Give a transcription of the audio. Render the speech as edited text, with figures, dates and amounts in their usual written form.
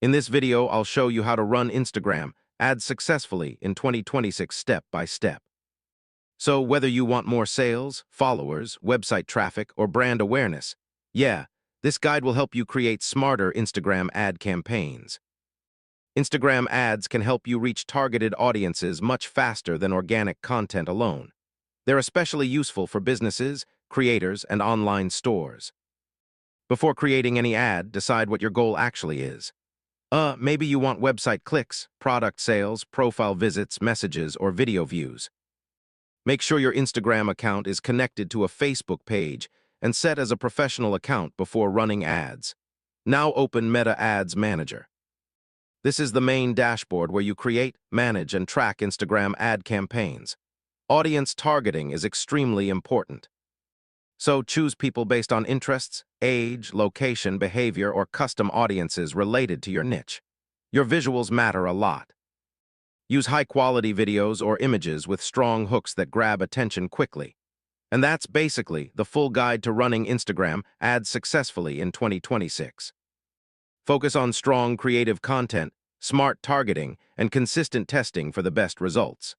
In this video, I'll show you how to run Instagram ads successfully in 2026 step by step. So whether you want more sales, followers, website traffic, or brand awareness, this guide will help you create smarter Instagram ad campaigns. Instagram ads can help you reach targeted audiences much faster than organic content alone. They're especially useful for businesses, creators, and online stores. Before creating any ad, decide what your goal actually is. Maybe you want website clicks, product sales, profile visits, messages, or video views. Make sure your Instagram account is connected to a Facebook page and set as a professional account before running ads. Now open Meta Ads Manager. This is the main dashboard where you create, manage, and track Instagram ad campaigns. Audience targeting is extremely important. So choose people based on interests, age, location, behavior, or custom audiences related to your niche. Your visuals matter a lot. Use high-quality videos or images with strong hooks that grab attention quickly. And that's basically the full guide to running Instagram ads successfully in 2026. Focus on strong creative content, smart targeting, and consistent testing for the best results.